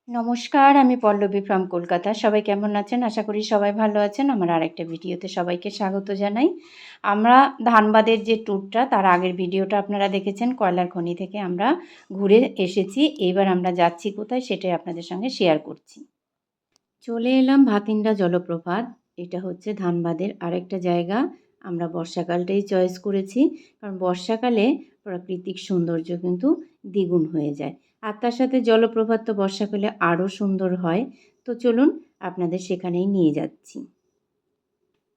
নমস্কার, আমি পল্লবী ফ্রম কলকাতা। সবাই কেমন আছেন? আশা করি সবাই ভালো আছেন। আমার আরেকটা ভিডিওতে সবাইকে স্বাগত জানাই। আমরা ধানবাদের যে ট্যুরটা তার আগের ভিডিওটা আপনারা দেখেছেন। কয়লার খনি থেকে আমরা ঘুরে এসেছি। এইবার আমরা যাচ্ছি কোথায় সেটাই আপনাদের সঙ্গে শেয়ার করছি। চলে এলাম ভাতিন্ডা জলপ্রপাত। এটা হচ্ছে ধানবাদের আরেকটা জায়গা। আমরা বর্ষাকালটাই চয়েস করেছি, কারণ বর্ষাকালে প্রাকৃতিক সৌন্দর্য কিন্তু দ্বিগুণ হয়ে যায়। আর তার সাথে জলপ্রপাত তো বর্ষাকালে আরও সুন্দর হয়। তো চলুন আপনাদের সেখানেই নিয়ে যাচ্ছি।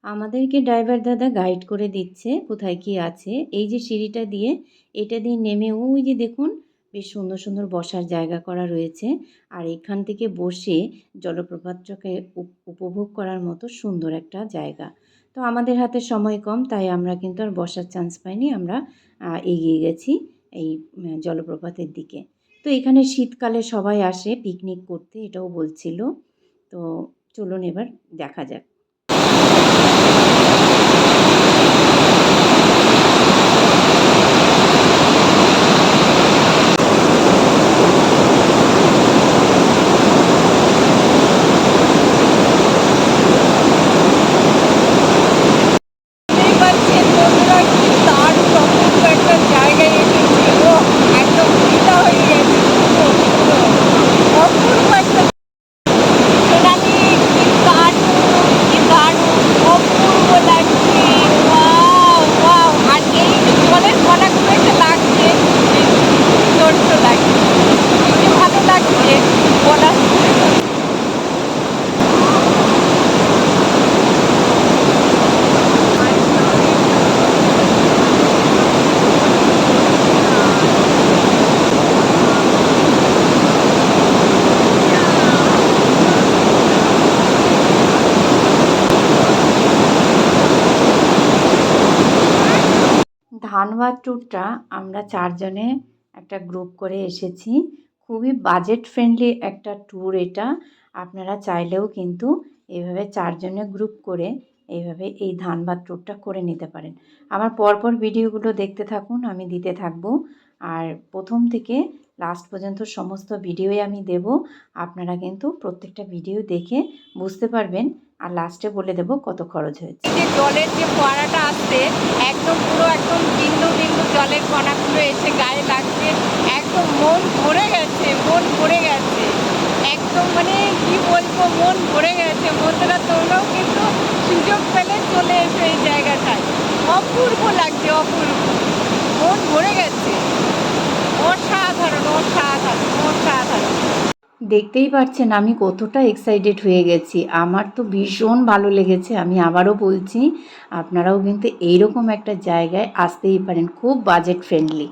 আমাদেরকে ড্রাইভার দাদা গাইড করে দিচ্ছে কোথায় কি আছে। এই যে সিঁড়িটা দিয়ে, এটা দিয়ে নেমে ওই যে দেখুন বেশ সুন্দর সুন্দর বসার জায়গা করা রয়েছে। আর এখান থেকে বসে জলপ্রপাতটাকে উপভোগ করার মতো সুন্দর একটা জায়গা। তো আমাদের হাতে সময় কম, তাই আমরা কিন্তু আর বসার চান্স পাইনি। আমরা এগিয়ে গেছি এই জলপ্রপাতের দিকে। তো এখানে শীতকালে সবাই আসে পিকনিক করতে, এটাও বলছিল। তো চলুন এবার দেখা যাক। ধানবাদ ট্যুরটা আমরা 4 জনে একটা গ্রুপ করে এসেছি। খুবই বাজেট ফ্রেন্ডলি একটা ট্যুর এটা। আপনারা চাইলেও কিন্তু এইভাবে 4 জনের গ্রুপ করে এইভাবে এই ধানবাদ ট্যুরটা করে নিতে পারেন। আমার পরপর ভিডিওগুলো দেখতে থাকুন, আমি দিতে থাকবো। আর প্রথম থেকে লাস্ট পর্যন্ত সমস্ত ভিডিওই আমি দেব। আপনারা কিন্তু প্রত্যেকটা ভিডিও দেখে বুঝতে পারবেন, আর লাস্টে বলে দেব কত খরচ হয়েছে। যে জলের যে ফোয়ারাটা আসছে, একদম পুরো একদম বিন্দু বিন্দু জলের কণাগুলো এসে গায়ে লাগছে, একদম মন ভরে গেছে, মন ভরে গেছে একদম, মানে কি বলবো, মন ভরে গেছে। বন্ধুরা, তোমরাও কিন্তু সুযোগ পেলে চলে এসো এই জায়গাটায়। অপূর্ব লাগছে, অপূর্ব, মন ভরে গেছে। অসাধারণ অসাধারণ অসাধারণ। দেখতেই পাচ্ছেন আমি কতটা এক্সাইটেড হয়ে গেছি। আমার তো ভীষণ ভালো লেগেছে। আমি আবারও বলছি, আপনারাও কিন্তু এইরকম একটা জায়গায় আসতেই পারেন, খুব বাজেট ফ্রেন্ডলি।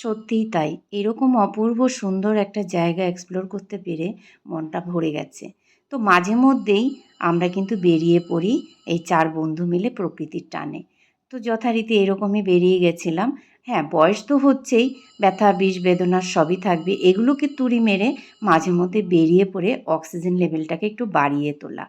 সত্যিই তাই। এরকম অপূর্ব সুন্দর একটা জায়গা এক্সপ্লোর করতে পেরে মনটা ভরে গেছে। তো মাঝে মধ্যেই আমরা কিন্তু বেরিয়ে পড়ি এই 4 বন্ধু মিলে প্রকৃতির টানে। তো যথারীতি এরকমই বেরিয়ে গেছিলাম। হ্যাঁ, বয়স তো হচ্ছেই, ব্যথা বিষ বেদনা সবই থাকবে। এগুলোকে তুড়ি মেরে মাঝে মধ্যে বেরিয়ে পড়ে অক্সিজেন লেভেলটাকে একটু বাড়িয়ে তোলা।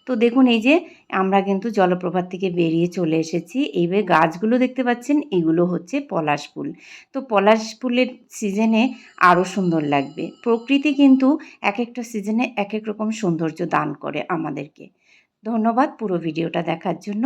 তো দেখুন এই যে আমরা কিন্তু জলপ্রপাত থেকে বেরিয়ে চলে এসেছি। এইবার গাছগুলো দেখতে পাচ্ছেন, এগুলো হচ্ছে পলাশ ফুল। তো পলাশ ফুলের সিজনে আরও সুন্দর লাগবে। প্রকৃতি কিন্তু এক একটা সিজনে এক এক রকম সৌন্দর্য দান করে আমাদেরকে। ধন্যবাদ পুরো ভিডিওটা দেখার জন্য।